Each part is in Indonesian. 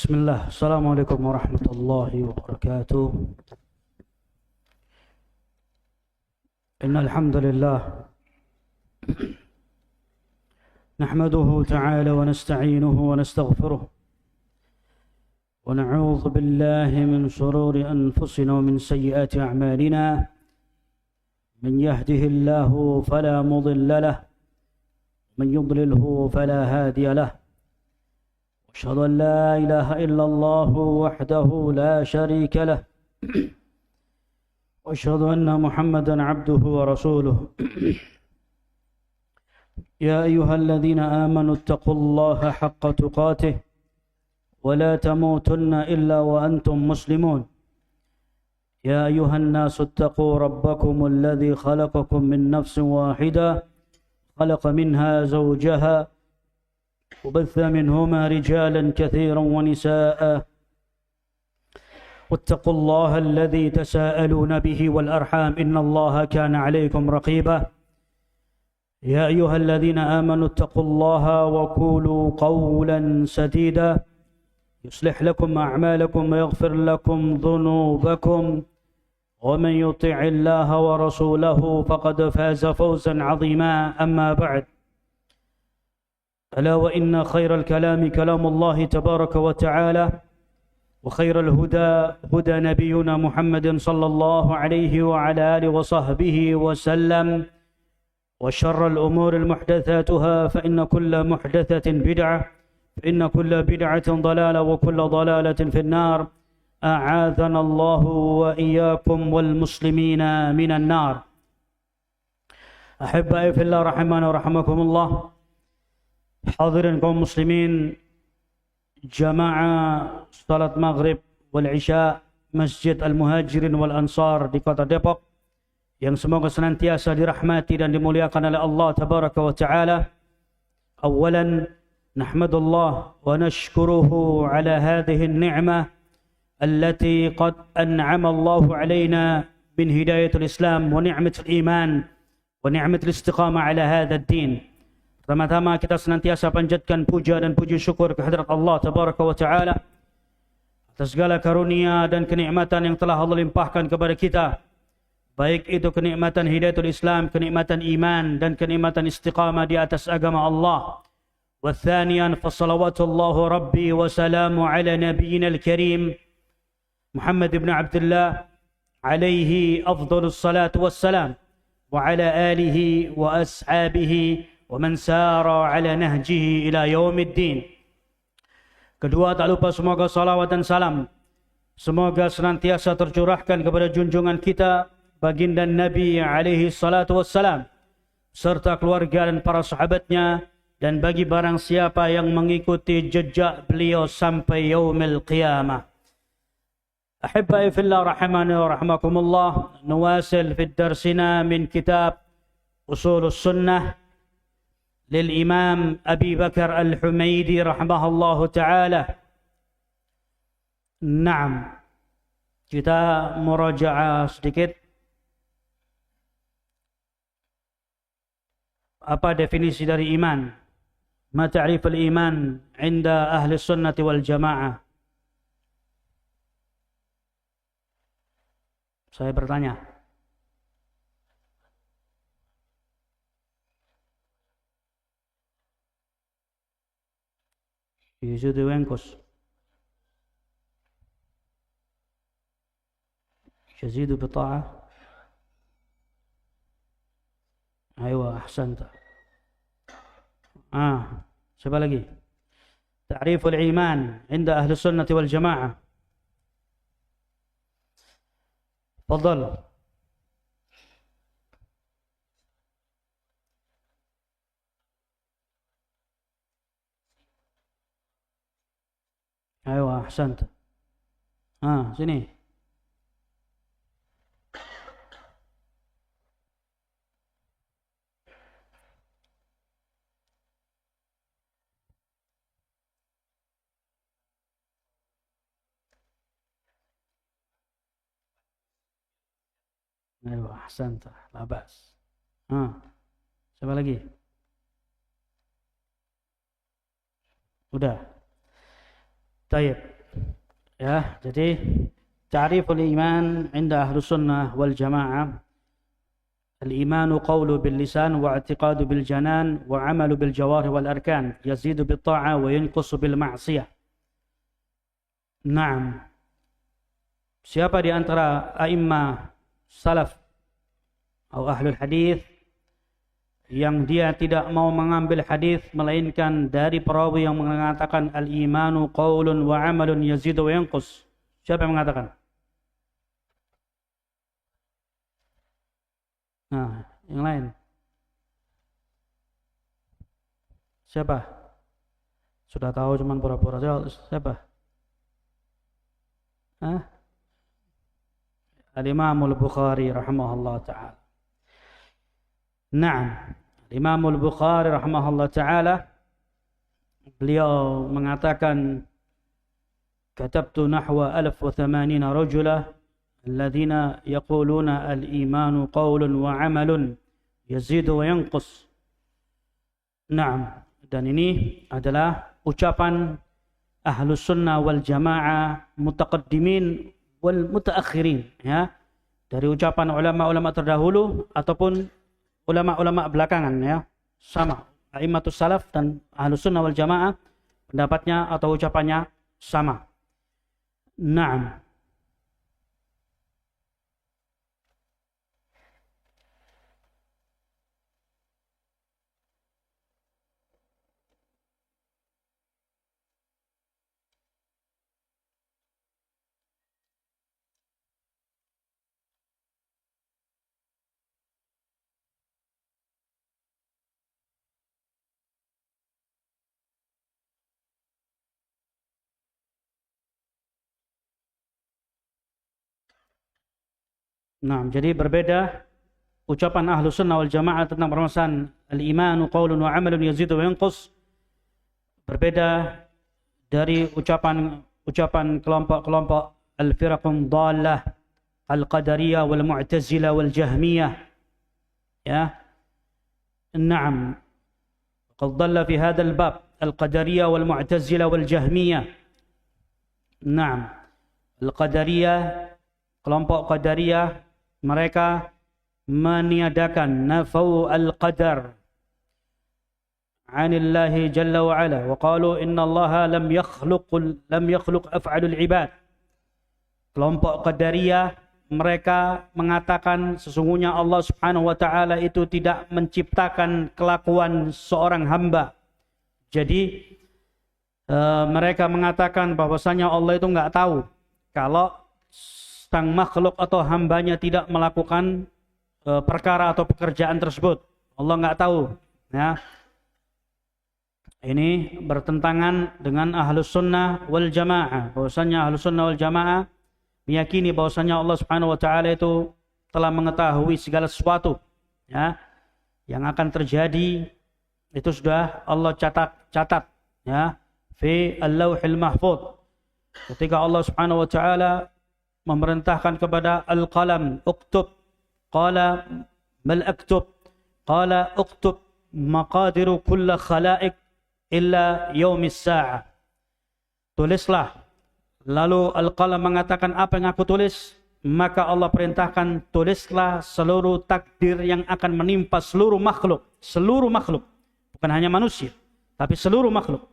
بسم الله. السلام عليكم ورحمة الله وبركاته. إن الحمد لله نحمده تعالى ونستعينه ونستغفره ونعوذ بالله من شرور أنفسنا ومن سيئات أعمالنا. من يهده الله فلا مضل له من يضلله فلا هادي له. أشهد أن لا إله إلا الله وحده لا شريك له وأشهد أن محمدا عبده ورسوله. يا أيها الذين آمنوا اتقوا الله حق تقاته ولا تموتن إلا وأنتم مسلمون. يا أيها الناس اتقوا ربكم الذي خلقكم من نفس واحدة خلق منها زوجها وبث منهما رجالا كثيرا ونساء واتقوا الله الذي تساءلون به والأرحام إن الله كان عليكم رقيبا. يا أيها الذين آمنوا اتقوا الله وقولوا قولا سديدا يصلح لكم أعمالكم ويغفر لكم ذنوبكم ومن يطع الله ورسوله فقد فاز فوزا عظيما. أما بعد، ألا وإن خير الكلام كلام الله تبارك وتعالى وخير الهدى هدى نبينا محمد صلى الله عليه وعلى آله وصحبه وسلم. وشر الأمور المحدثاتها فإن كل محدثة بدعة فإن كل بدعة ضلالة وكل ضلالة في النار. أعاذنا الله وإياكم والمسلمين من النار. أحبائي في الله رحمنا ورحمكم الله. Hadirin kaum muslimin, jamaah salat maghrib wal isya Masjid Al-Muhajirin wal Ansar di kota Depok, yang semoga senantiasa dirahmati dan dimuliakan oleh Allah tabaraka wa taala. Awalan nahmadullah wa nashkuruhu ala hadhihi an-ni'mah allati qad an'ama Allah alaina min hidayatul Islam wa ni'matul iman wa ni'matul istiqamah ala hadha ad-din. Pertama-tama kita senantiasa panjatkan puja dan puji syukur kehadrat Allah tabaraka wa taala atas segala karunia dan kenikmatan yang telah Allah limpahkan kepada kita, baik itu kenikmatan hidayatul Islam, kenikmatan iman, dan kenikmatan istiqamah di atas agama Allah. Wa thaniyan fa salawatullahu rabbi wa salamu ala nabiyyina al-karim Muhammad ibn Abdullah alaihi afdhalus salatu wassalam wa ala alihi wa ashabihi ومن سار على نهجه إلى يوم الدين. Kedua, tak lupa semoga salawat dan salam semoga senantiasa tercurahkan kepada junjungan kita baginda Nabi alaihi salatu wassalam serta keluarga dan para sahabatnya, dan bagi barang siapa yang mengikuti jejak beliau sampai yaumil qiyamah. Ahibbai fillah rahimani wa rahimakumullah. Nuwasil fi darsina min kitab Usulus Sunnah للإمام أبي بكر الحميدي رحمه الله تعالى. Naam, kita murajaah sedikit apa definisi dari iman. Ma ta'riful iman 'inda ahli sunnati wal jamaah. Saya bertanya. يزيد وينقص، يزيد بطاعة. أيوة أحسنت. siapa lagi? تعريف الإيمان عند أهل السنة والجماعة. تفضل. Ayo, ahsanta. Sini. Ayo, ahsanta. Labas. Siapa lagi? Udah. Taib. Ya, jadi ta'riful iman 'inda ahli sunnah wal jamaah. Al-imanu qawlu bil lisan wa i'tiqadu bil janan wa 'amalu bil jawarih wal arkan, yazidu bit ta'ah wa yanqusu bil ma'siyah. Naam. Siapa di antara a'immah salaf atau ahlul hadis yang dia tidak mau mengambil hadis melainkan dari perawi yang mengatakan al-imanu qaulun wa 'amalun yazidu wa yanqus? Siapa yang mengatakan? Nah, yang lain. Siapa? Sudah tahu cuman pura-pura. Siapa? Hah? Al-Imam Al-Bukhari rahimahullah ta'ala. Naam. Imam Al-Bukhari rahimahullah ta'ala, beliau mengatakan, katabtu nahwa 1080 rajula alladhina yaquluna al-imanu qawlun wa 'amalun yazidu wa yanqus. Naam, dan ini adalah ucapan ahlus sunnah wal jamaah mutaqaddimin wal mutaakhirin, ya, dari ucapan ulama-ulama terdahulu ataupun ulama-ulama belakangan, ya, sama. A'immatus salaf dan ahlus sunnah wal jamaah pendapatnya atau ucapannya sama. Naam. Nah, jadi berbeda ucapan ahlus sunnah wal jamaah tentang permasalahan al-imanu qaulun wa 'amalun yazidu wa yanqus, berbeda dari ucapan kelompok-kelompok al-firaqun dhallah, al-qadariyah wal mu'tazilah wal jahmiyah, ya. Naam, qad dhalla fi hadha al-bab al-qadariyah wal mu'tazilah wal jahmiyah. Naam, al-qadariyah, kelompok qadariyah, mereka meniadakan nafau al-qadar anillahi jalla wa ala wa qalu inna allaha lam yakhluq af'alul ibad. Kelompok qadariyah mereka mengatakan sesungguhnya Allah Subhanahu wa taala itu tidak menciptakan kelakuan seorang hamba. Jadi mereka mengatakan bahwasanya Allah itu enggak tahu kalau sang makhluk atau hambanya tidak melakukan perkara atau pekerjaan tersebut. Allah enggak tahu, ya. Ini bertentangan dengan ahlus sunnah wal jamaah. Bahwasanya ahlus sunnah wal jamaah meyakini bahwasanya Allah Subhanahu wa taala itu telah mengetahui segala sesuatu, ya, yang akan terjadi itu sudah Allah catat, ya, fi al-lauhil mahfuz. Ketika Allah Subhanahu wa taala memerintahkan kepada al-qalam, uktub, qala mal aktub, qala uktub maqadiru kulla khalaiq illa yaumis sa'ah. Tulislah. Lalu al-qalam mengatakan, apa yang aku tulis? Maka Allah perintahkan, tulislah seluruh takdir yang akan menimpa seluruh makhluk. Seluruh makhluk. Bukan hanya manusia, tapi seluruh makhluk.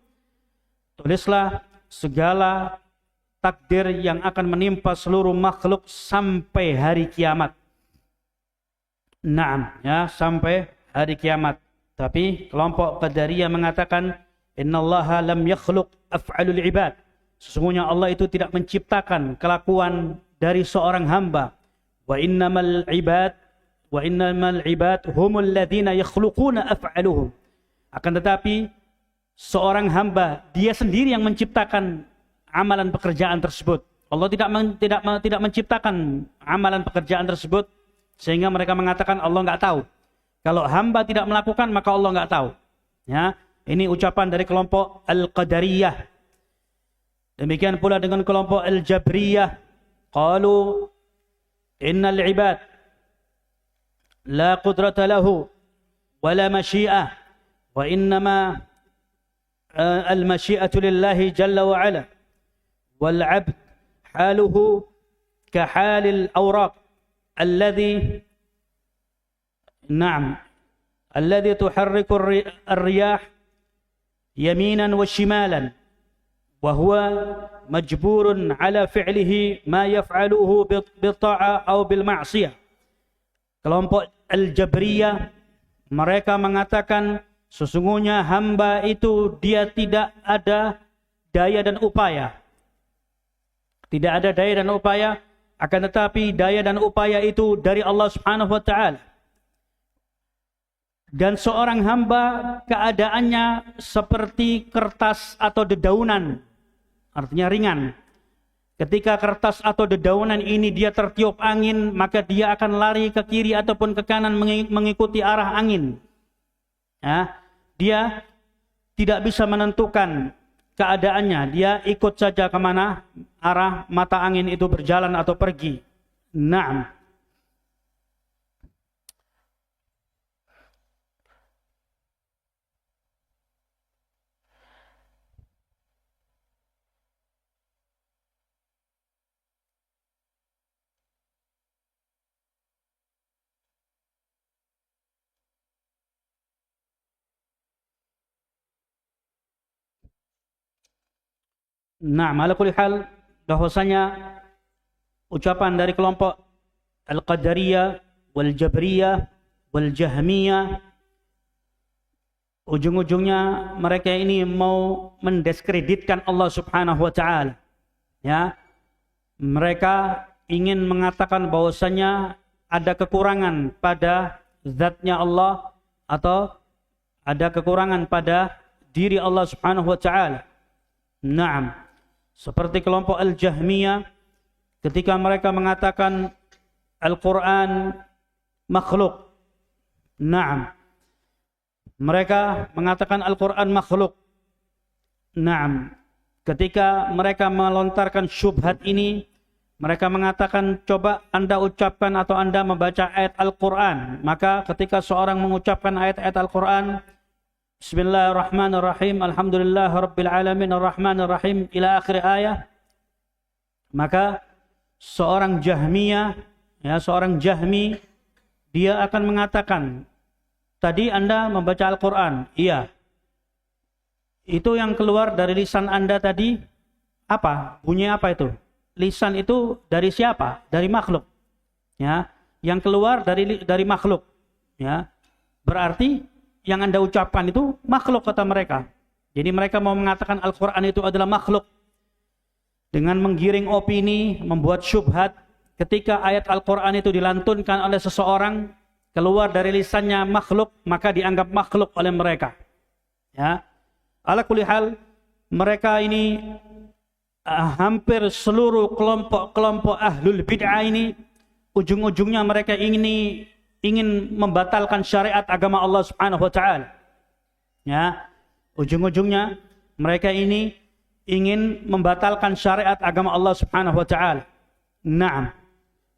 Tulislah segala takdir yang akan menimpa seluruh makhluk sampai hari kiamat. Naam, ya, sampai hari kiamat. Tapi kelompok Qadariyah mengatakan innallaha lam yakhluq af'alul ibad. Sesungguhnya Allah itu tidak menciptakan kelakuan dari seorang hamba. Wa innamal ibad humul ladzina yakhluquna af'aluhum. Akan tetapi seorang hamba dia sendiri yang menciptakan amalan pekerjaan tersebut. Allah tidak menciptakan amalan pekerjaan tersebut sehingga mereka mengatakan Allah enggak tahu. Kalau hamba tidak melakukan maka Allah enggak tahu. Ya, ini ucapan dari kelompok Al-Qadariyah. Demikian pula dengan kelompok Al-Jabriyah. Qalu innal ibad la qudrata lahu wa la masyi'ah wa innama al-masyi'atu lillahi jalla wa ala. wal 'abd haluhu ka halil awraq alladhi alladhi tuharriku ar-riyah yaminan wa shimalan wa huwa majburun ala fi'lihi ma yaf'aluhu bi-ta'ah aw bil ma'siyah. Kelompok Al-Jabriyah mereka mengatakan sesungguhnya hamba itu dia tidak ada daya dan upaya. Tidak ada daya dan upaya, akan tetapi daya dan upaya itu dari Allah Subhanahu wa taala. Dan seorang hamba keadaannya seperti kertas atau dedaunan, artinya ringan. Ketika kertas atau dedaunan ini dia tertiup angin, maka dia akan lari ke kiri ataupun ke kanan mengikuti arah angin. Ya, dia tidak bisa menentukan keadaannya, dia ikut saja kemana arah mata angin itu berjalan atau pergi. Naam. Naam, ala kulli hal bahwasanya ucapan dari kelompok Al-Qadariyah wal Jabriyah wal Jahmiyah ujung-ujungnya mereka ini mau mendiskreditkan Allah Subhanahu wa taala. Ya. Mereka ingin mengatakan bahwasanya ada kekurangan pada zatnya Allah atau ada kekurangan pada diri Allah Subhanahu wa taala. Naam. Seperti kelompok Al-Jahmiyah ketika mereka mengatakan Al-Quran makhluk. Naam. Mereka mengatakan Al-Quran makhluk. Naam. Ketika mereka melontarkan syubhat ini, mereka mengatakan coba Anda ucapkan atau Anda membaca ayat Al-Quran. Maka ketika seorang mengucapkan ayat-ayat Al-Quran, Bismillahirrahmanirrahim. Alhamdulillahirabbil alamin arrahmanirrahim ila akhir ayat. Maka seorang Jahmiyah, ya, seorang Jahmi dia akan mengatakan, tadi Anda membaca Al-Qur'an. Iya. Itu yang keluar dari lisan Anda tadi apa? Bunyi apa itu? Lisan itu dari siapa? Dari makhluk. Ya, yang keluar dari makhluk. Ya. Berarti yang Anda ucapkan itu makhluk, kata mereka. Jadi mereka mau mengatakan Al-Quran itu adalah makhluk. Dengan menggiring opini, membuat syubhat. Ketika ayat Al-Quran itu dilantunkan oleh seseorang, keluar dari lisannya makhluk, maka dianggap makhluk oleh mereka. Ya. Ala kulli hal, mereka ini hampir seluruh kelompok-kelompok ahlul bid'ah ini, ujung-ujungnya mereka ingin membatalkan syariat agama Allah Subhanahu wa taala. Ya, ujung-ujungnya mereka ini ingin membatalkan syariat agama Allah Subhanahu wa taala. Naam.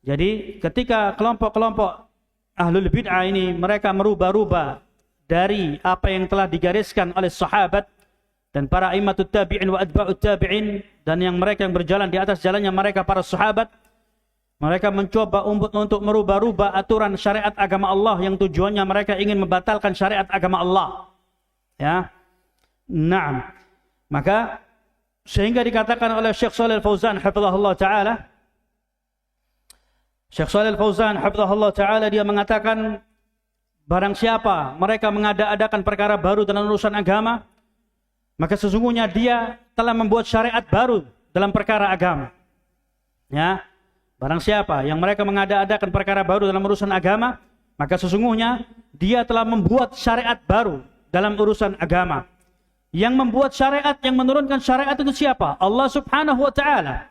Jadi ketika kelompok-kelompok ahlul bid'ah ini mereka merubah-rubah dari apa yang telah digariskan oleh sahabat dan para imamut tabi'in wa atba'ut tabi'in, dan yang mereka yang berjalan di atas jalannya mereka para sahabat, mereka mencoba untuk merubah-rubah aturan syariat agama Allah yang tujuannya mereka ingin membatalkan syariat agama Allah. Ya. Naam. Maka sehingga dikatakan oleh Syekh Shalih Al-Fauzan hafizahullah taala, Syekh Shalih Al-Fauzan hafizahullah taala dia mengatakan barang siapa mereka mengada-adakan perkara baru dalam urusan agama, maka sesungguhnya dia telah membuat syariat baru dalam perkara agama. Ya. Barang siapa yang mereka mengada-adakan perkara baru dalam urusan agama, maka sesungguhnya dia telah membuat syariat baru dalam urusan agama. Yang membuat syariat, yang menurunkan syariat itu siapa? Allah Subhanahu wa taala.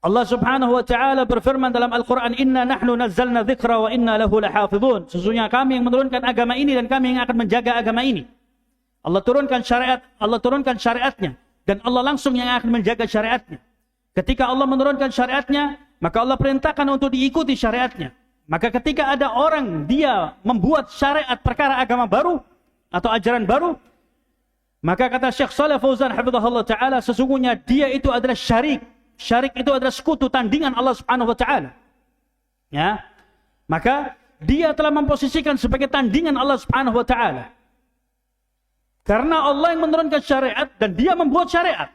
Allah Subhanahu wa taala berfirman dalam Al-Qur'an, "Inna nahnu nazzalna dzikra wa inna lahu lahafizun." Sesungguhnya kami yang menurunkan agama ini dan kami yang akan menjaga agama ini. Allah turunkan syariat, Allah turunkan syariatnya, dan Allah langsung yang akan menjaga syariatnya. Ketika Allah menurunkan syariatnya, maka Allah perintahkan untuk diikuti syariatnya. Maka ketika ada orang dia membuat syariat perkara agama baru atau ajaran baru, Maka kata Syekh Shalih Fauzan hafizahullah taala, sesungguhnya dia itu adalah syarik. Syarik itu adalah sekutu, tandingan Allah Subhanahu wa taala. Ya. Maka dia telah memposisikan sebagai tandingan Allah Subhanahu wa taala. Karena Allah yang menurunkan syariat dan dia membuat syariat.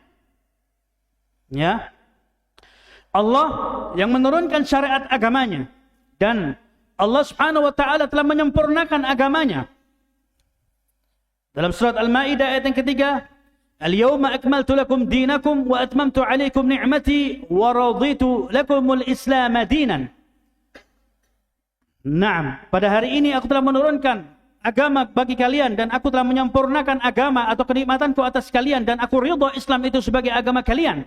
Ya. Allah yang menurunkan syariat agamanya dan Allah Subhanahu wa taala telah menyempurnakan agamanya. Dalam surat Al-Maidah ayat yang ketiga, "Al-yawma akmaltu lakum dinakum wa atmamtu 'alaikum ni'mati wa raditu lakumul Islam dinan." Naam, pada hari ini aku telah menurunkan agama bagi kalian dan aku telah menyempurnakan agama atau kenikmatanku atas kalian dan aku ridha Islam itu sebagai agama kalian.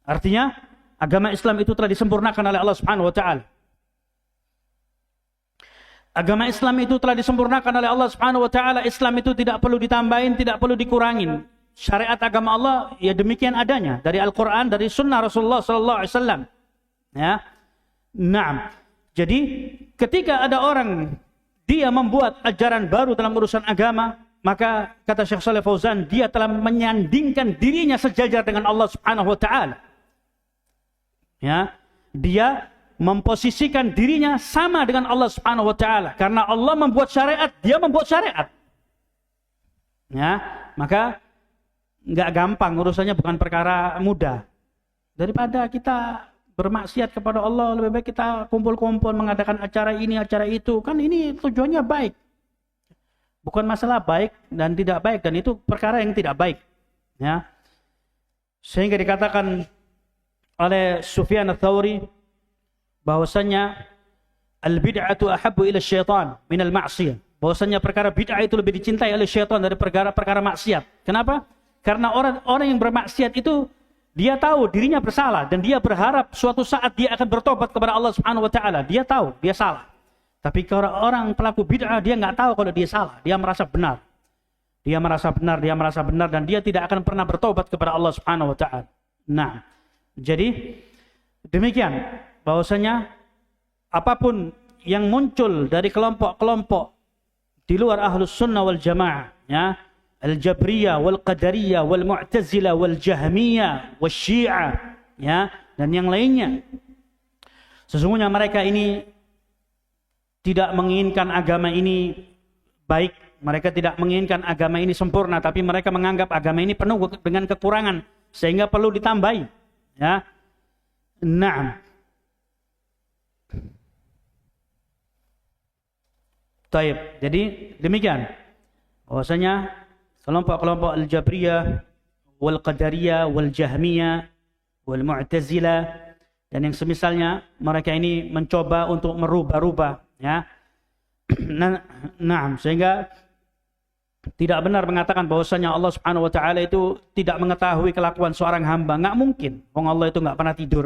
Artinya, agama Islam itu telah disempurnakan oleh Allah Subhanahu wa taala. Agama Islam itu telah disempurnakan oleh Allah Subhanahu wa taala. Islam itu tidak perlu ditambahin, tidak perlu dikurangin. Syariat agama Allah ya demikian adanya dari Al-Qur'an, dari sunnah Rasulullah sallallahu alaihi wasallam. Ya. Naam. Jadi, ketika ada orang dia membuat ajaran baru dalam urusan agama, maka kata Syekh Shalih Fauzan, dia telah menyandingkan dirinya sejajar dengan Allah Subhanahu wa taala. Ya. Dia memposisikan dirinya sama dengan Allah Subhanahu wa taala karena Allah membuat syariat, dia membuat syariat. Ya, maka enggak gampang urusannya, bukan perkara mudah. Daripada kita bermaksiat kepada Allah, lebih baik kita kumpul-kumpul mengadakan acara ini, acara itu. Kan ini tujuannya baik. Bukan masalah baik dan tidak baik, dan itu perkara yang tidak baik. Ya. Sehingga dikatakan oleh Sufyan Ats-Tsauri bahwasanya al-bid'atu ahabbu ila syaitan minal ma'siyah. Bahwasanya perkara bid'ah itu lebih dicintai oleh syaitan dari perkara maksiat. Kenapa? Karena orang yang bermaksiat itu dia tahu dirinya bersalah dan dia berharap suatu saat dia akan bertobat kepada Allah Subhanahu wa taala. Dia tahu dia salah. Tapi kalau orang pelaku bid'ah dia enggak tahu kalau dia salah, dia merasa benar. Dia merasa benar dan dia tidak akan pernah bertobat kepada Allah Subhanahu wa taala. Nah, jadi demikian bahwasanya apapun yang muncul dari kelompok-kelompok di luar Ahlus Sunnah wal Jamaah, ya, Al-Jabriyah wal Qadariyah wal Mu'tazilah wal Jahmiyah wal Syiah, ya, dan yang lainnya, sesungguhnya mereka ini tidak menginginkan agama ini baik, mereka tidak menginginkan agama ini sempurna, tapi mereka menganggap agama ini penuh dengan kekurangan sehingga perlu ditambahi, ya. Naam. Taib. Jadi demikian bahwasanya kelompok-kelompok Al-Jabriyah wal Qadariyah wal Jahmiyah wal Mu'tazilah dan yang semisalnya, mereka ini mencoba untuk merubah-rubah, ya. Nah, sehingga tidak benar mengatakan bahwasanya Allah Subhanahu wa taala itu tidak mengetahui kelakuan seorang hamba. Enggak mungkin. Wong Allah itu enggak pernah tidur.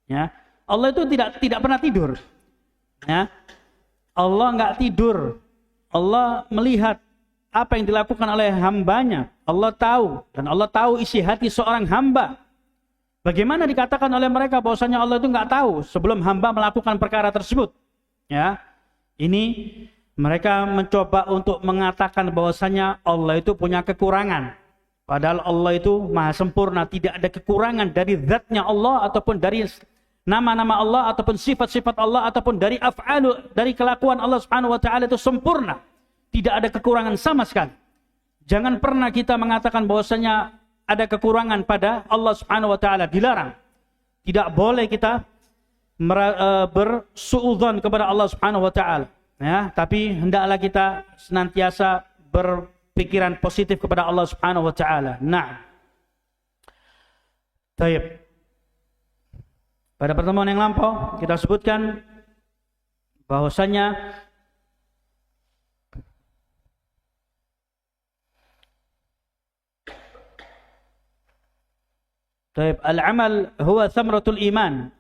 Ya. Allah itu tidak pernah tidur. Ya. Allah enggak tidur. Allah melihat apa yang dilakukan oleh hambanya. Allah tahu, dan Allah tahu isi hati seorang hamba. Bagaimana dikatakan oleh mereka bahwasanya Allah itu enggak tahu sebelum hamba melakukan perkara tersebut? Ya. Ini mereka mencoba untuk mengatakan bahwasanya Allah itu punya kekurangan. Padahal Allah itu maha sempurna, tidak ada kekurangan dari zatnya Allah ataupun dari nama-nama Allah ataupun sifat-sifat Allah ataupun dari af'alu, dari kelakuan Allah Subhanahu wa taala itu sempurna. Tidak ada kekurangan sama sekali. Jangan pernah kita mengatakan bahwasanya ada kekurangan pada Allah Subhanahu wa taala, dilarang. Tidak boleh kita bersuudzon kepada Allah Subhanahu wa taala. Ya, tapi hendaklah kita senantiasa berpikiran positif kepada Allah Subhanahu wa taala. Nah. Baik. Pada pertemuan yang lampau kita sebutkan bahwasanya al-amal huwa thamratul iman.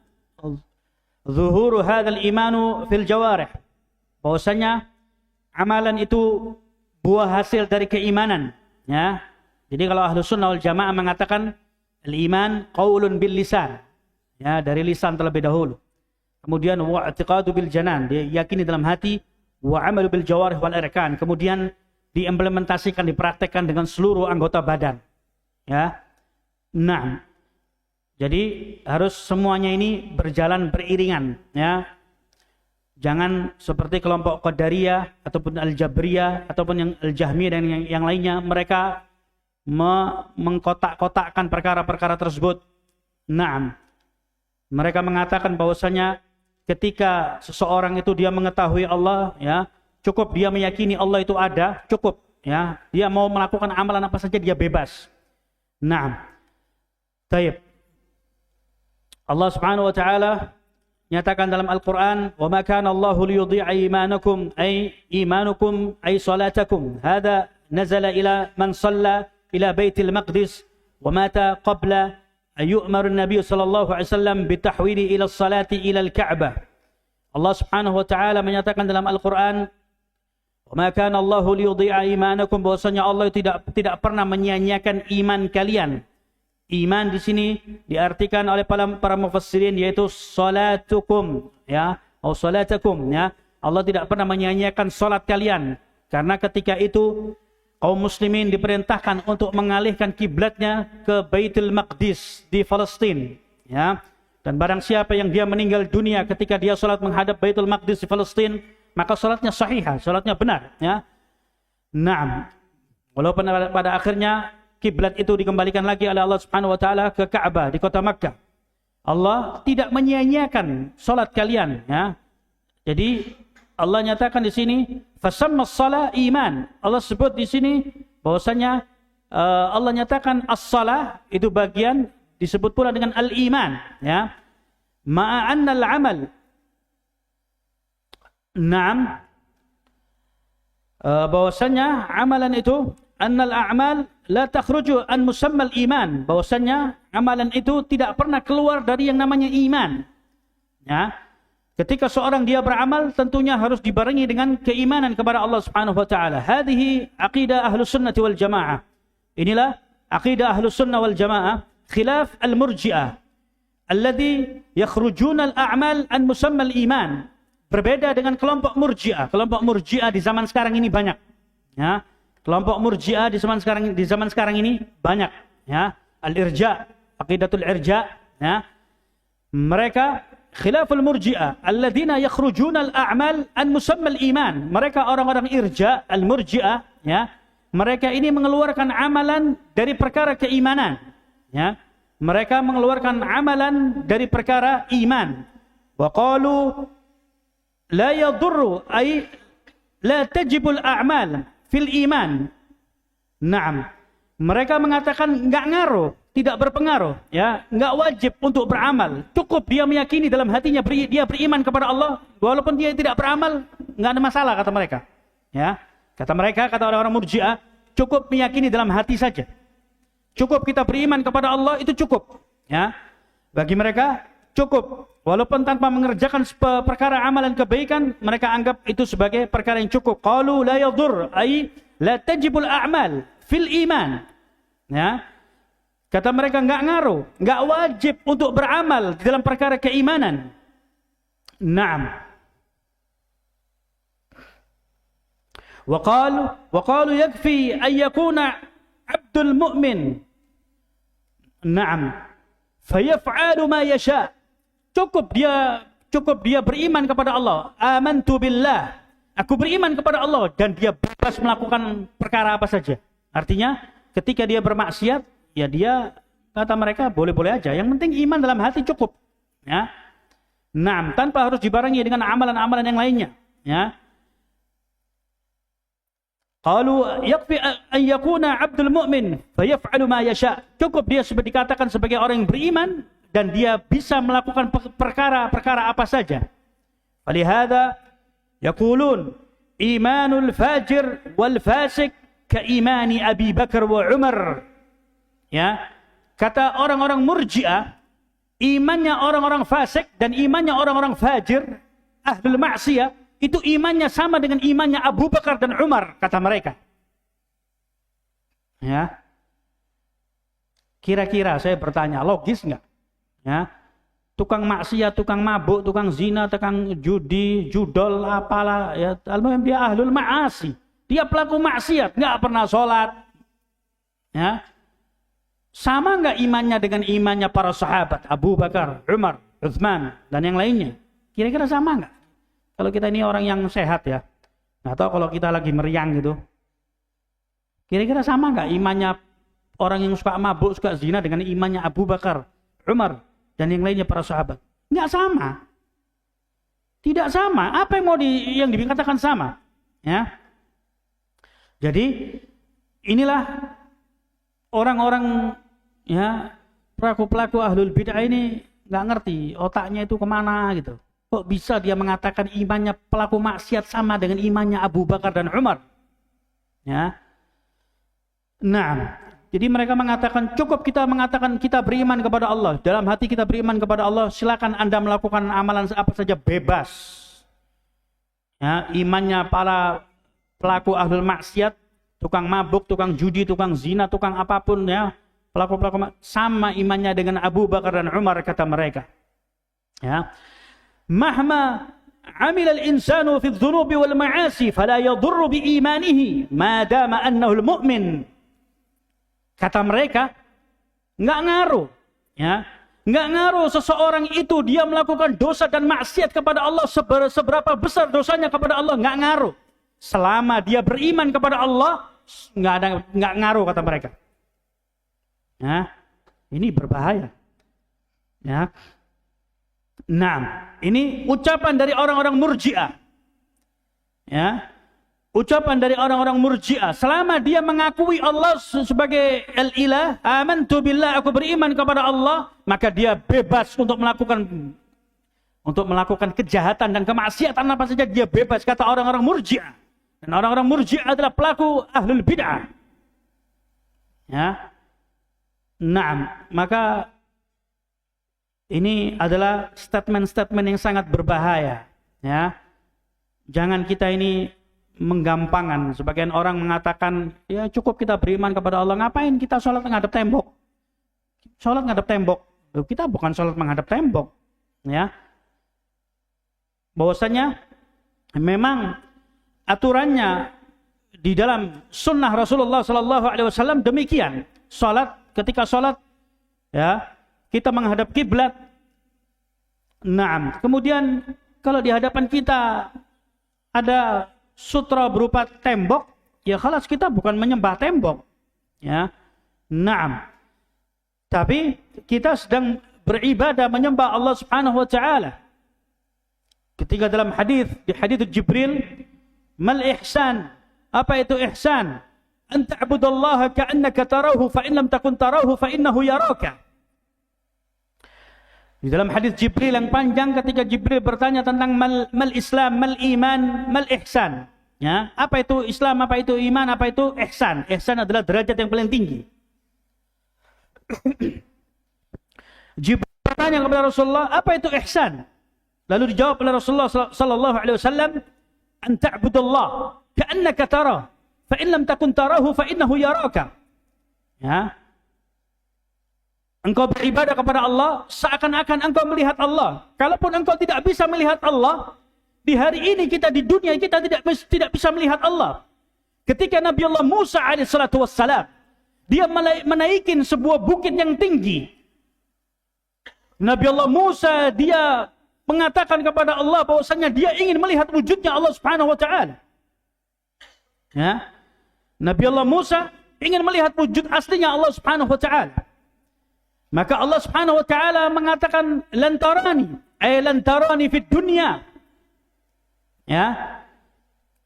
Zuhuru hadzal imanu fil jawarih. Bahwasanya amalan itu buah hasil dari keimanan, ya. Jadi kalau Ahlus Sunnah wal Jamaah mengatakan al-iman qaulun bil lisan, ya, dari lisan terlebih dahulu. Kemudian wa i'tiqadu bil janan, dia yakini dalam hati, wa amalu bil jawarih wal arkan. Kemudian diimplementasikan, dipraktekkan dengan seluruh anggota badan. Ya. Nah, jadi harus semuanya ini berjalan beriringan, ya. Jangan seperti kelompok Qadariyah ataupun Al-Jabriyah ataupun yang Al-Jahmiyah dan yang lainnya, mereka mengkotak-kotakkan perkara-perkara tersebut. Nah, mereka mengatakan bahwasanya ketika seseorang itu dia mengetahui Allah, ya, cukup dia meyakini Allah itu ada, cukup, ya. Dia mau melakukan amalan apa saja dia bebas. Nah, taib. Allah Subhanahu wa taala nyatakan dalam Al-Qur'an, "Wa ma kana Allahu liyudhi'a imanakum ay imanukum ay salatakum. Hadza nazala ila man shalla ila Baitil Maqdis wa mata qabla an yu'mar an-nabiy sallallahu alaihi wasallam bitahwili ila as-salati ila al-Ka'bah." Allah Subhanahu wa taala menyatakan dalam Al-Qur'an, "Wa ma kana Allahu liyudhi'a imanakum," bahwasanya Allah tidak pernah menyia-nyiakan iman kalian. Iman di sini diartikan oleh para mufassirin yaitu salatukum, ya, atau salatakum, ya. Allah tidak pernah menyia-nyiakan salat kalian, karena ketika itu kaum muslimin diperintahkan untuk mengalihkan kiblatnya ke Baitul Maqdis di Palestina, ya. Dan barang siapa yang dia meninggal dunia ketika dia salat menghadap Baitul Maqdis di Palestina, maka salatnya sahihah, salatnya benar, ya. Naam. Walaupun pada akhirnya kiblat itu dikembalikan lagi oleh Allah Subhanahu wa taala ke Ka'bah di kota Makkah. Allah tidak menyia-nyiakan salat kalian, ya. Jadi Allah nyatakan di sini fasammas shalah iman. Allah sebut di sini bahwasanya Allah nyatakan as-shalah itu bagian disebut pula dengan al-iman, ya. Ma'a anna al-amal. Naam. Bahwasanya amalan itu annal a'mal la takhruju an musammal iman, bahwasanya amalan itu tidak pernah keluar dari yang namanya iman, ya. Ketika seorang dia beramal tentunya harus dibarengi dengan keimanan kepada Allah Subhanahu wa taala. Hadhihi aqidah Ahlus Sunnah wal Jamaah. Inilah aqidah Ahlus Sunnah wal Jamaah khilaf al-Murji'ah alladhi yakhrujuna al-a'mal an musammal iman. Berbeda dengan kelompok Murji'ah. Kelompok Murji'ah di zaman sekarang ini banyak, ya. Kelompok Murji'ah di zaman sekarang ini banyak, ya. Al-Irja', aqidatul Irja', ya. Mereka khilaful Murji'ah alladzina yakhrujuna al-a'mal an musammal iman. Mereka orang-orang Irja', al-Murji'ah, ya. Mereka ini mengeluarkan amalan dari perkara keimanan, ya. Mereka mengeluarkan amalan dari perkara iman. Wa qalu la yadurru ay la tajibul a'mal fil iman. Naam. Mereka mengatakan enggak ngaruh, tidak berpengaruh, ya, enggak wajib untuk beramal. Cukup dia meyakini dalam hatinya dia beriman kepada Allah, walaupun dia tidak beramal, enggak ada masalah kata mereka. Ya. Kata mereka, kata orang-orang Murji'ah, cukup meyakini dalam hati saja. Cukup kita beriman kepada Allah, itu cukup, ya. Bagi mereka cukup. Walaupun tanpa mengerjakan perkara amalan kebaikan, mereka anggap itu sebagai perkara yang cukup. Qalu la yadur ay la tajibul a'mal fil iman. Ya. Kata mereka enggak ngaruh, enggak wajib untuk beramal di dalam perkara keimanan. Naam. Wa qalu yakfi ay yakuna 'abdul mu'min. Naam. Fayaf'alu ma yasha'. Cukup dia beriman kepada Allah. Amantu billah. Aku beriman kepada Allah dan dia bebas melakukan perkara apa saja. Artinya ketika dia bermaksiat, ya dia, kata mereka, boleh-boleh aja. Yang penting iman dalam hati cukup, ya. Naam, tanpa harus dibarengi dengan amalan-amalan yang lainnya, ya. Qalu yakfi an yakuna 'abdul mu'min fayaf'alu ma yasha'. Cukup dia dikatakan sebagai orang yang beriman dan dia bisa melakukan perkara-perkara apa saja. Falihada yaqulun imanul fajir wal fasik ka imani Abi Bakar wa Umar. Ya, kata orang-orang Murji'ah, imannya orang-orang fasik dan imannya orang-orang fajir, ahlul maksiyah, itu imannya sama dengan imannya Abu Bakar dan Umar, kata mereka. Ya. Kira-kira saya bertanya, logis enggak? Ya, tukang maksiat, tukang mabuk, tukang zina, tukang judi, judol, apalah, ya, alhamdulillah dia ahlul ma'asi. Dia pelaku maksiat, nggak pernah sholat. Ya. Sama nggak imannya dengan imannya para sahabat Abu Bakar, Umar, Utsman dan yang lainnya? Kira-kira sama nggak? Kalau kita ini orang yang sehat ya, atau kalau kita lagi meriang gitu, kira-kira sama nggak imannya orang yang suka mabuk, suka zina dengan imannya Abu Bakar, Umar dan yang lainnya para sahabat? Nggak sama. Tidak sama. Apa yang mau yang dikatakan sama? Ya. Jadi inilah orang-orang ya pelaku-pelaku ahlul bid'ah ini nggak ngerti otaknya itu kemana gitu. Kok bisa dia mengatakan imannya pelaku maksiat sama dengan imannya Abu Bakar dan Umar? Ya. Nah, jadi mereka mengatakan cukup kita mengatakan kita beriman kepada Allah. Dalam hati kita beriman kepada Allah, silakan Anda melakukan amalan apa saja bebas. Ya, imannya para pelaku ahlul maksiat, tukang mabuk, tukang judi, tukang zina, tukang apapun ya, pelaku-pelaku sama imannya dengan Abu Bakar dan Umar kata mereka. Ya. Mahma amila al-insanu fi adh-dhunubi wal ma'asi fala yadurru bi imanihi ma dama annahu al-mu'min. Kata mereka, nggak ngaruh, ya, nggak ngaruh seseorang itu dia melakukan dosa dan maksiat kepada Allah seberapa besar dosanya kepada Allah, nggak ngaruh. Selama dia beriman kepada Allah, nggak ngaruh kata mereka. Ya, ini berbahaya. Ya, nah, ini ucapan dari orang-orang Murji'ah. Ya. Ucapan dari orang-orang Murji'ah, selama dia mengakui Allah sebagai al-ilah, amantu billah, aku beriman kepada Allah, maka dia bebas untuk melakukan kejahatan dan kemaksiatan apa saja dia bebas, kata orang-orang Murji'ah. Dan orang-orang Murji'ah adalah pelaku ahlul bid'ah. Ya. Nah, maka ini adalah statement-statement yang sangat berbahaya, ya. Jangan kita ini menggampangkan. Sebagian orang mengatakan, ya cukup kita beriman kepada Allah. Ngapain kita sholat menghadap tembok? Sholat menghadap tembok. Kita bukan sholat menghadap tembok. Ya. Bahwasanya memang aturannya di dalam sunnah Rasulullah SAW demikian. Sholat, ketika sholat, ya kita menghadap kiblat. Nah, kemudian kalau di hadapan kita ada sutra berupa tembok, ya khalas kita bukan menyembah tembok. Ya. Naam. Tapi kita sedang beribadah menyembah Allah Subhanahu wa taala. Ketika dalam di hadis Jibril, mal ihsan? Apa itu ihsan? An ta'budallaha ka'annaka tarahu fa in lam takun tarahu fa innahu yaraka. Di dalam hadis Jibril yang panjang, ketika Jibril bertanya tentang mal Islam, mal iman, mal ihsan. Ya, apa itu Islam, apa itu iman, apa itu ihsan? Ihsan adalah derajat yang paling tinggi. Jibril bertanya kepada Rasulullah, apa itu ihsan? Lalu dijawab oleh Rasulullah sallallahu alaihi wasallam, an ta'budallah ka'annaka tara, fa in lam takun tarahu fa innahu yaraka. Ya. Engkau beribadah kepada Allah seakan-akan engkau melihat Allah. Kalaupun engkau tidak bisa melihat Allah, di hari ini kita di dunia kita tidak bisa melihat Allah. Ketika Nabi Allah Musa alaihissalatu wassalam, dia menaikin sebuah bukit yang tinggi. Nabi Allah Musa dia mengatakan kepada Allah bahwasanya dia ingin melihat wujudnya Allah Subhanahu wa taala. Ya. Nabi Allah Musa ingin melihat wujud aslinya Allah Subhanahu wa taala. Maka Allah Subhanahu wa taala mengatakan lantarani, ay lantarani fid dunya. Ya.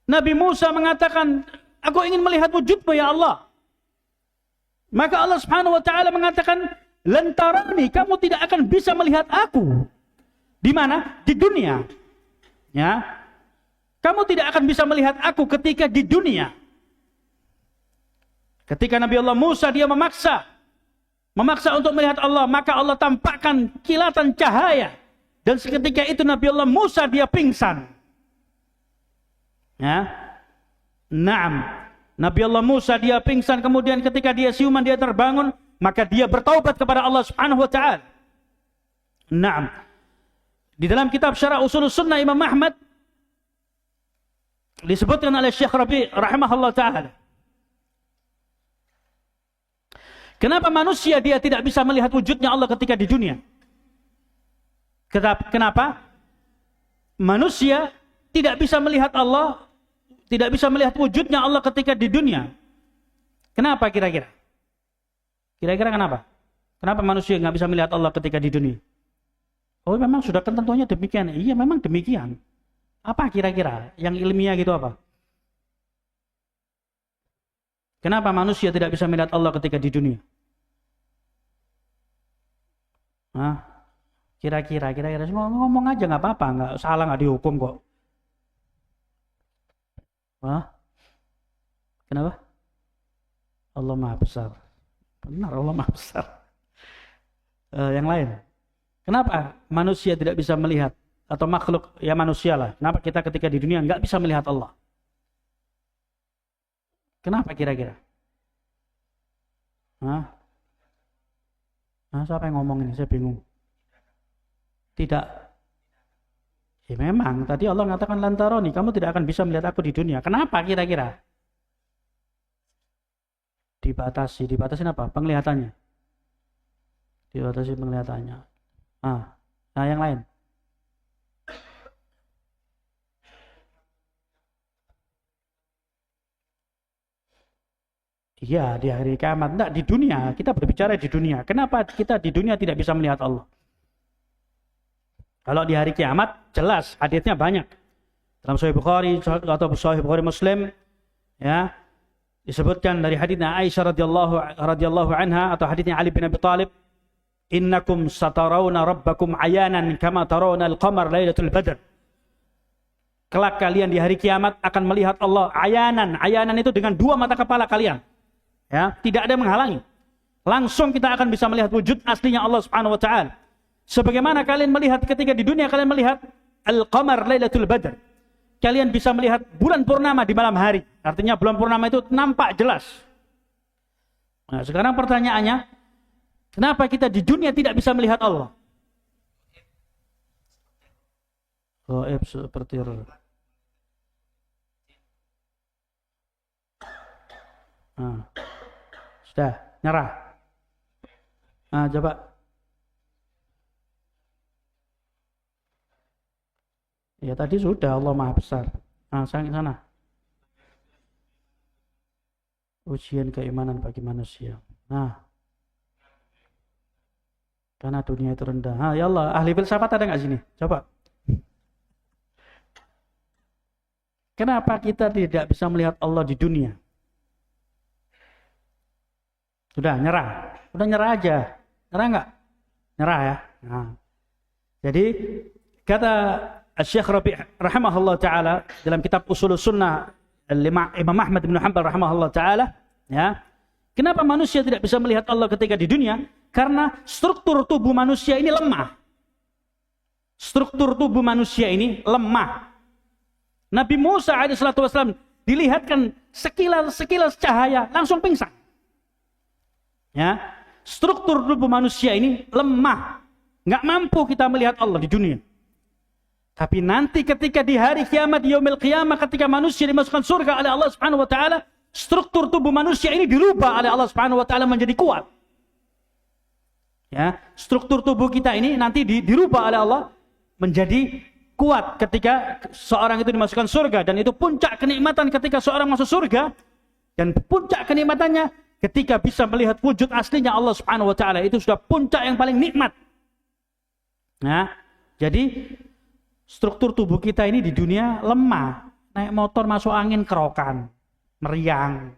Nabi Musa mengatakan, aku ingin melihat wujudmu ya Allah. Maka Allah Subhanahu wa taala mengatakan, lantarani, kamu tidak akan bisa melihat aku. Di mana? Di dunia. Ya. Kamu tidak akan bisa melihat aku ketika di dunia. Ketika Nabi Allah Musa dia memaksa untuk melihat Allah, maka Allah tampakkan kilatan cahaya. Dan seketika itu Nabi Allah Musa dia pingsan. Ya. Naam. Nabi Allah Musa dia pingsan, kemudian ketika dia siuman dia terbangun, maka dia bertaubat kepada Allah Subhanahu wa taala. Naam. Di dalam kitab Syarah Ushulus Sunnah Imam Ahmad disebutkan oleh Syekh Rabi' rahimahullah ta'ala. Kenapa manusia dia tidak bisa melihat wujudnya Allah ketika di dunia? Kenapa? Manusia tidak bisa melihat Allah, tidak bisa melihat wujudnya Allah ketika di dunia. Kenapa kira-kira? Kira-kira kenapa? Kenapa manusia nggak bisa melihat Allah ketika di dunia? Oh, memang sudah ketentuannya demikian. Iya, memang demikian. Apa kira-kira? Yang ilmiah gitu apa? Kenapa manusia tidak bisa melihat Allah ketika di dunia? Hah? Kira-kira ngomong aja nggak apa-apa, nggak salah, nggak dihukum kok. Hah? Kenapa? Allah Maha Besar. Benar, Allah Maha Besar. Yang lain. Kenapa manusia tidak bisa melihat, atau makhluk ya manusia lah? Kenapa kita ketika di dunia nggak bisa melihat Allah? Kenapa kira-kira? Hah? Siapa yang ngomong ini? Saya bingung. Tidak. Ya memang, tadi Allah mengatakan lantaroni, kamu tidak akan bisa melihat aku di dunia. Kenapa kira-kira? Dibatasi. Dibatasi apa? Penglihatannya. Dibatasi penglihatannya. Nah yang lain. Iya, di hari kiamat. Enggak, di dunia. Kita berbicara di dunia. Kenapa kita di dunia tidak bisa melihat Allah? Kalau di hari kiamat, jelas hadisnya banyak. Dalam Sahih Bukhari atau Sahih Bukhari Muslim, ya, disebutkan dari hadisnya Aisyah radhiyallahu anha atau hadisnya Ali bin Abi Thalib, "Innakum satarawna rabbakum ayanan kama tarawna al-qamar lailatul badr." Kelak kalian di hari kiamat akan melihat Allah ayanan. Ayanan itu dengan dua mata kepala kalian. Ya, tidak ada yang menghalangi. Langsung kita akan bisa melihat wujud aslinya Allah Subhanahu wa taala. Sebagaimana kalian melihat ketika di dunia kalian melihat al-qamar lailatul badr. Kalian bisa melihat bulan purnama di malam hari. Artinya bulan purnama itu nampak jelas. Nah, sekarang pertanyaannya, kenapa kita di dunia tidak bisa melihat Allah? Gaib seperti sudah, nyerah. Coba. Ya tadi sudah, Allah Maha Besar. Sana. Ujian keimanan bagi manusia. Karena dunia itu rendah. Ya Allah, ahli filsafat ada nggak sini? Coba. Kenapa kita tidak bisa melihat Allah di dunia? Sudah, nyerah. Udah nyerah aja. Nyerah nggak? Nyerah ya. Jadi, kata Syekh Rabi' rahimahullah ta'ala dalam kitab Ushulus Sunnah Imam Ahmad bin Hanbal rahimahullah ta'ala, ya, kenapa manusia tidak bisa melihat Allah ketika di dunia? Karena struktur tubuh manusia ini lemah. Struktur tubuh manusia ini lemah. Nabi Musa alaihissalatu wassalam dilihatkan sekilas cahaya langsung pingsan. Ya, struktur tubuh manusia ini lemah. Nggak mampu kita melihat Allah di dunia. Tapi nanti ketika di hari kiamat, yaumil qiyamah, ketika manusia dimasukkan surga oleh Allah Subhanahu wa taala, struktur tubuh manusia ini dirubah oleh Allah Subhanahu wa taala menjadi kuat. Ya, struktur tubuh kita ini nanti dirubah oleh Allah menjadi kuat ketika seorang itu dimasukkan surga, dan itu puncak kenikmatan ketika seorang masuk surga, dan puncak kenikmatannya ketika bisa melihat wujud aslinya Allah Subhanahu wa taala. Itu sudah puncak yang paling nikmat. Nah, jadi struktur tubuh kita ini di dunia lemah. Naik motor masuk angin kerokan, meriang.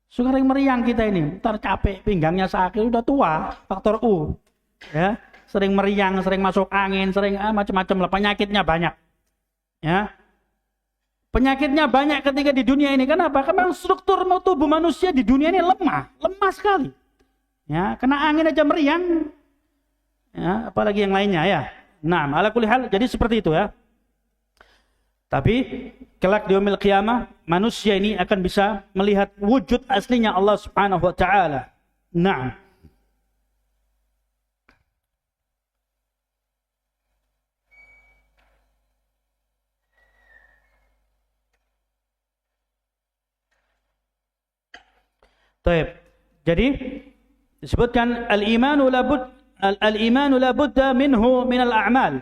Sering meriang kita ini. Ntar capek, pinggangnya sakit, udah tua, faktor U. Ya, sering meriang, sering masuk angin, sering macam-macam lah, penyakitnya banyak. Ya. Penyakitnya banyak ketika di dunia ini. Kenapa? Karena struktur tubuh manusia di dunia ini lemah sekali. Ya, kena angin aja meriang. Ya, apalagi yang lainnya ya. Nah, ala kulli hal, jadi seperti itu ya. Tapi kelak di yaumil qiyamah manusia ini akan bisa melihat wujud aslinya Allah Subhanahu wa taala. Naam. Taib. Jadi disebutkan al-imanu la budda minhu min al-a'mal.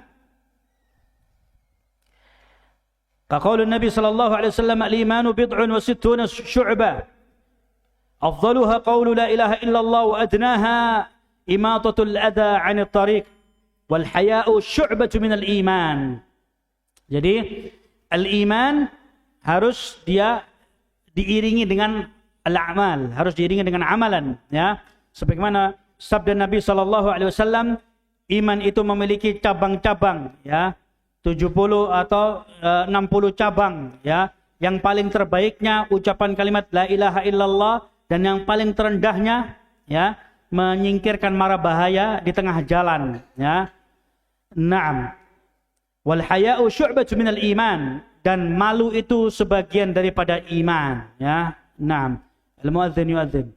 Kaqaulun Nabi sallallahu alaihi wasallam al-imanu bid'un wa sittuna syu'bah. Afdaluha qawlu la ilaha illallah wa adnaha imatatul adha 'anil tariq wal haya'u syu'batu min al-iman. Jadi al-iman harus dia diiringi dengan al-a'mal, harus diiringi dengan amalan, ya. Sebagaimana sabda Nabi sallallahu alaihi wasallam, iman itu memiliki cabang-cabang, ya. 70 atau 60 cabang, ya. Yang paling terbaiknya ucapan kalimat la ilaha illallah, dan yang paling terendahnya, ya, menyingkirkan mara bahaya di tengah jalan, ya. Naam. Wal haya'u syu'batun minal iman, dan malu itu sebagian daripada iman, ya. Naam. Al-muadzin yuadzin.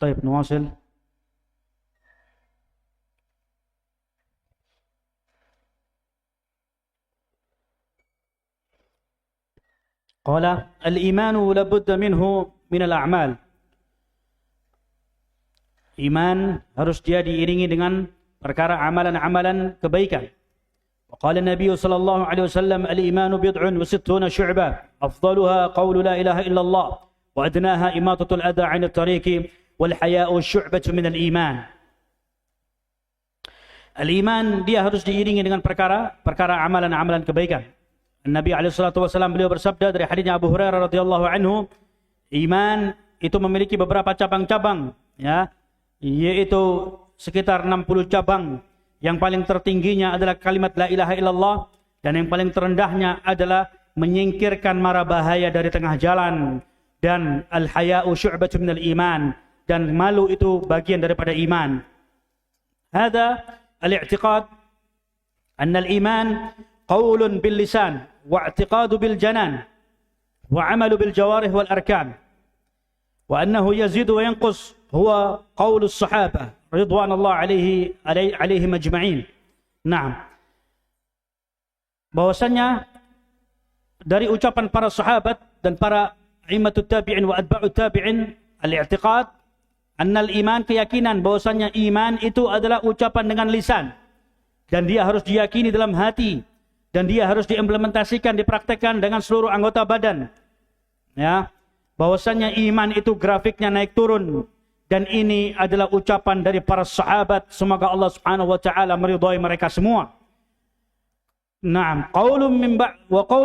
طيب نواصل. قال الإيمان لابد منه من الأعمال. Iman harus dia diiringi dengan perkara amalan-amalan kebaikan. وقال النبي صلى الله عليه وسلم الإيمان بضع وستون شعبة أفضلها قول لا إله إلا الله وأدناها إماطة الأذى عن الطريق والحياء شعبة من الإيمان. Al-iman dia harus diiringi dengan perkara amalan-amalan kebaikan. Nabi SAW beliau bersabda dari hadisnya Abu Hurairah radhiyallahu anhu, iman itu memiliki beberapa cabang-cabang, ya, yaitu sekitar 60 cabang. Yang paling tertingginya adalah kalimat la ilaha illallah, dan yang paling terendahnya adalah menyingkirkan mara bahaya dari tengah jalan, dan al-haya'u syu'batun minal iman, dan malu itu bagian daripada iman. Hada al-i'tiqad anna al-iman qaulun bil lisan wa i'tiqadu bil janan wa 'amalu bil jawarih wal arkan wa annahu yazidu wa yanqus huwa qaulus sahabah ridwanullah alaihim ajma'in. Naam. Bahwasanya dari ucapan para sahabat dan para a'immatut tabi'in wa atba'ut tabi'in, al-i'tiqad annal iman, keyakinan bahwasanya iman itu adalah ucapan dengan lisan, dan dia harus diyakini dalam hati, dan dia harus diimplementasikan, dipraktekkan dengan seluruh anggota badan. Ya, bahwasanya iman itu grafiknya naik turun, dan ini adalah ucapan dari para sahabat, semoga Allah Subhanahu wa taala meridhai mereka semua. Naam, qaulun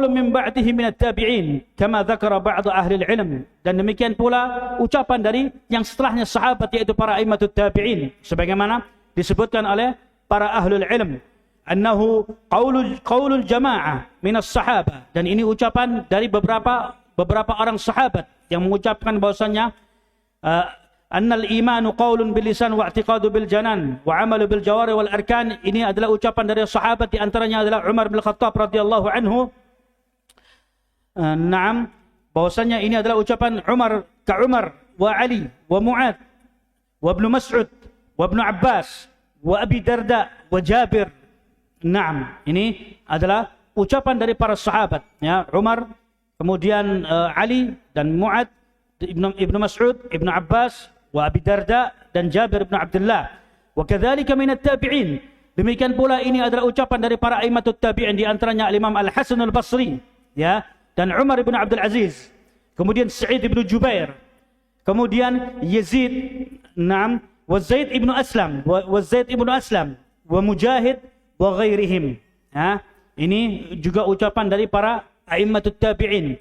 min ba'dihi min at-tabi'in kama dzakara ba'd ahli al-'ilm, dan demikian pula ucapan dari yang setelahnya sahabat, yaitu para a'immatut tabi'in, sebagaimana disebutkan oleh para ahlul ilm, annahu qaulul jama'ah min as-sahabah, dan ini ucapan dari beberapa orang sahabat yang mengucapkan bahwasanya annal imanu qaulun bil lisan wa i'tiqadu bil janan wa 'amalu bil jawari wal arkan. Ini adalah ucapan dari sahabat, di antaranya adalah Umar bin Khattab radhiyallahu anhu. Naam, bahwasanya ini adalah ucapan Umar wa Ali wa Mu'ad wa Ibnu Mas'ud wa Ibnu Abbas wa Abi Darda wa Jabir. Naam, ini adalah ucapan dari para sahabat, ya, Umar, kemudian Ali dan Mu'ad, Ibnu Mas'ud, Ibnu Abbas, wa Abi Darda dan Jabir bin Abdullah. Wa kadzalika min at-tabi'in. Demikian pula ini adalah ucapan dari para a'immatut tabi'in, di antaranya Imam Al-Hasan Al-Basri, ya, dan Umar bin Abdul Aziz, kemudian Sa'id bin Jubair, kemudian Yazid, naam, wa Zaid ibn Aslam, wa Mujahid wa ghairihim. Ya, ini juga ucapan dari para a'immatut tabi'in.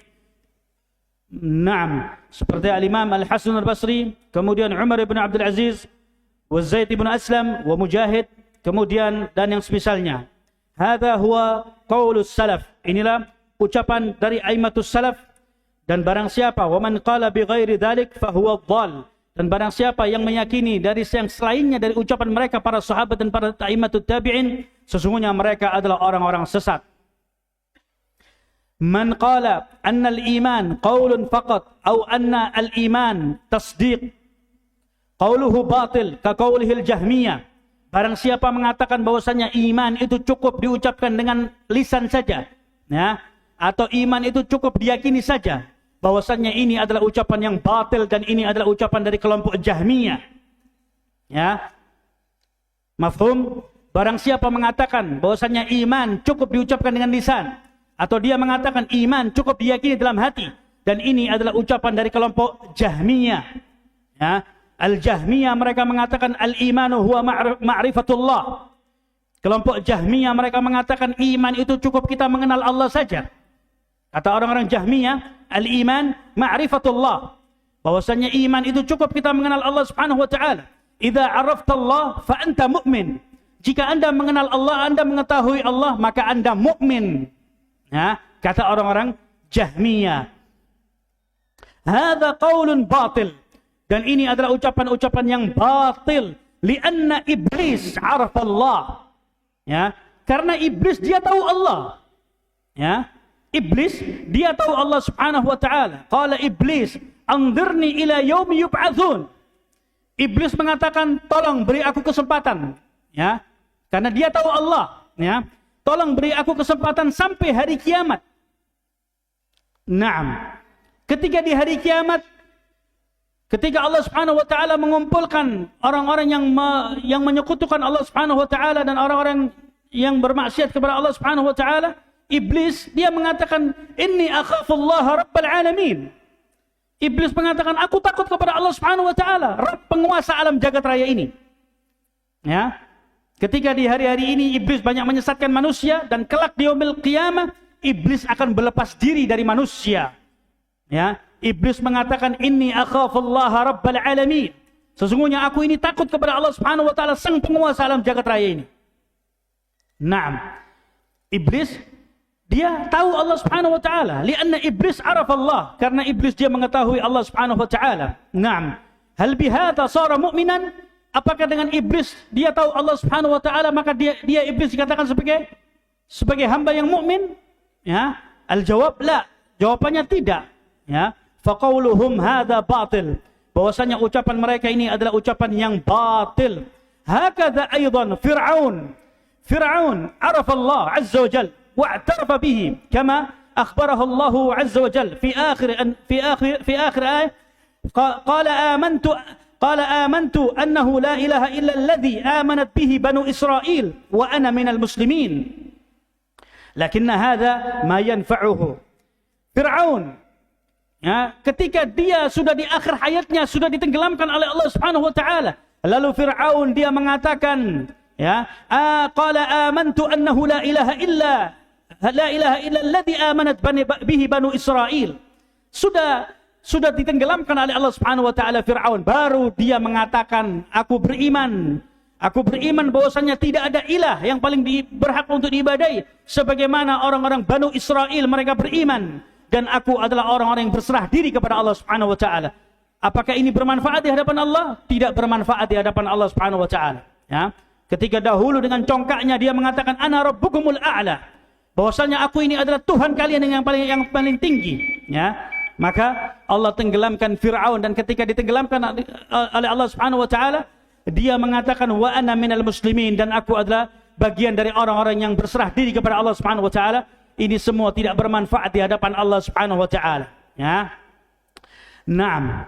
Naam, seperti al-Imam Al-Hasan Al-Basri, kemudian Umar bin Abdul Aziz, wa Zaid ibn Aslam, wa Mujahid, kemudian dan yang semisalnya. Hadza huwa qaulus salaf. Inilah ucapan dari a'immatus salaf, dan barang siapa wa man qala bi ghairi dzalik fa huwa dhal, dan barang siapa yang meyakini dari yang selainnya dari ucapan mereka para sahabat dan para a'immatut tabi'in, sesungguhnya mereka adalah orang-orang sesat. Man qala anna al-iman qaulun faqat aw anna al-iman tasdiq qauluhu batil ka qaulihi al-jahmiyah. Barang siapa mengatakan bahwasanya iman itu cukup diucapkan dengan lisan saja, ya, atau iman itu cukup diyakini saja, bahwasanya ini adalah ucapan yang batil, dan ini adalah ucapan dari kelompok Jahmiyah. Ya. Mafhum? Barang siapa mengatakan bahwasanya iman cukup diucapkan dengan lisan, atau dia mengatakan iman cukup diyakini dalam hati, dan ini adalah ucapan dari kelompok Jahmiyah. Ya, Al-Jahmiyah mereka mengatakan al-imanu huwa ma'rifatullah. Kelompok Jahmiyah mereka mengatakan iman itu cukup kita mengenal Allah saja. Kata orang-orang Jahmiyah, al-iman ma'rifatullah, bahwasanya iman itu cukup kita mengenal Allah Subhanahu wa taala. Idza 'araftallah fa anta mu'min. Jika Anda mengenal Allah, Anda mengetahui Allah, maka Anda mukmin. Ya, kata orang-orang Jahmiyah. Hadza qaulun batil, dan ini adalah ucapan-ucapan yang batil, lianna iblis 'arafa Allah. Ya, karena iblis dia tahu Allah. Ya, iblis dia tahu Allah Subhanahu wa taala. Qala iblis, anzirni ila yaumi yub'atsun. Iblis mengatakan, tolong beri aku kesempatan, ya, karena dia tahu Allah, ya. Tolong beri aku kesempatan sampai hari kiamat. Naam. Ketika di hari kiamat, ketika Allah Subhanahu wa taala mengumpulkan orang-orang yang menyekutukan Allah Subhanahu wa taala dan orang-orang yang bermaksiat kepada Allah Subhanahu wa taala, iblis dia mengatakan, inni akhafullaha rabbal alamin. Iblis mengatakan, aku takut kepada Allah Subhanahu wa taala, Rabb penguasa alam jagat raya ini. Ya. Ketika di hari-hari ini iblis banyak menyesatkan manusia, dan kelak di yaumil qiyamah iblis akan berlepas diri dari manusia. Ya, iblis mengatakan, inni akhafullaha rabbal alamin. Sesungguhnya aku ini takut kepada Allah Subhanahu wa taala, sang penguasa alam jagat raya ini. Naam. Iblis dia tahu Allah Subhanahu wa taala, lianna iblis araf Allah, karena iblis dia mengetahui Allah Subhanahu wa taala. Naam. Hal bihadza sara mu'minan? Apakah dengan iblis dia tahu Allah Subhanahu wa taala maka dia iblis dikatakan sebagai hamba yang mukmin? Ya. Al-jawab la. Jawabannya tidak. Ya. Faqauluhum hadza batil. Bahwasanya ucapan mereka ini adalah ucapan yang batil. Hakadha aidan Fir'aun arafa Allah azza wa jalla wa'tarafa bihi kama akhbarahu Allah azza wa jalla fi akhir ayah qala amantu annahu la ilaha illa alladhi amanat bihi banu Israil wa ana minal muslimin. Lakinna hadha ma yanfa'uhu. Fir'aun, ya, ketika dia sudah di akhir hayatnya sudah ditenggelamkan oleh Allah Subhanahu wa taala, lalu Fir'aun dia mengatakan, ya, qala amantu annahu la ilaha illa alladhi amanat bihi banu Israil. Sudah ditenggelamkan oleh Allah Subhanahu wa taala Fir'aun, baru dia mengatakan, aku beriman bahwasanya tidak ada ilah yang paling berhak untuk diibadahi sebagaimana orang-orang Banu Israel mereka beriman, dan aku adalah orang-orang yang berserah diri kepada Allah Subhanahu wa taala. Apakah ini bermanfaat di hadapan Allah? Tidak bermanfaat di hadapan Allah Subhanahu wa taala. Ya. Ketika dahulu dengan congkaknya dia mengatakan ana rabbukumul a'la, bahwasanya aku ini adalah Tuhan kalian yang paling tinggi, ya. Maka Allah tenggelamkan Fir'aun, dan ketika ditenggelamkan oleh Allah Subhanahu wa taala, dia mengatakan wa ana minal muslimin, dan aku adalah bagian dari orang-orang yang berserah diri kepada Allah Subhanahu wa taala. Ini semua tidak bermanfaat di hadapan Allah Subhanahu wa taala, ya. Naam.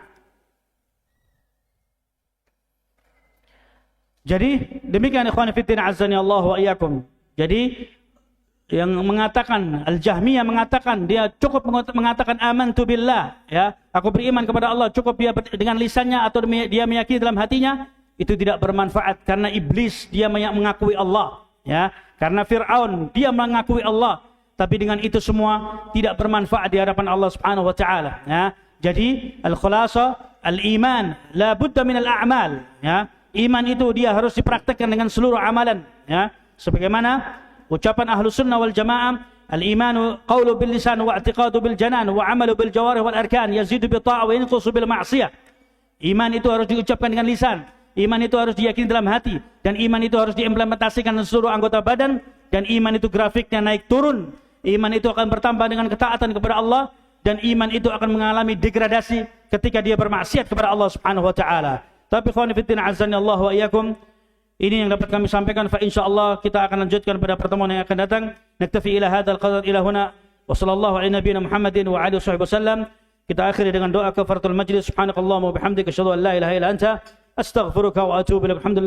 Jadi demikian ikhwan fillah azani Allah wa iyyakum. Jadi yang mengatakan Al-Jahmiyah mengatakan dia cukup mengatakan amantu billah, ya, aku beriman kepada Allah, cukup dia dengan lisannya atau dia meyakini dalam hatinya, itu tidak bermanfaat karena iblis dia mengakui Allah, ya. Karena Fir'aun dia mengakui Allah, tapi dengan itu semua tidak bermanfaat di hadapan Allah Subhanahu wa taala, ya. Jadi al-khulasa al-iman la budda min al-a'mal, ya. Iman itu dia harus dipraktikkan dengan seluruh amalan, ya. Sebagaimana ucapan Ahlus Sunnah wal Jamaah, al-imanu qawlu bil lisan wa i'tiqadu bil janan wa 'amalu bil jawarih wal arkan yazidu bi ta'ah wa yanqusu bil ma'siyah. Iman itu harus diucapkan dengan lisan, iman itu harus diyakini dalam hati, dan iman itu harus diimplementasikan di seluruh anggota badan, dan iman itu grafiknya naik turun. Iman itu akan bertambah dengan ketaatan kepada Allah, dan iman itu akan mengalami degradasi ketika dia bermaksiat kepada Allah Subhanahu wa taala. Tapi ikhwan fillah azani Allah wa iyyakum, ini yang dapat kami sampaikan. Fa insyaallah kita akan lanjutkan pada pertemuan yang akan datang. Naktafi ila hadzal qadar ila huna wa sallallahu ala nabiyyina Muhammadin wa alihi wasallam. Kita akhiri dengan doa kafaratul majlis. Subhanakallahumma wa bihamdika asyhadu an la ilaha illa anta astaghfiruka wa atubu ilaik. Alhamdulillah.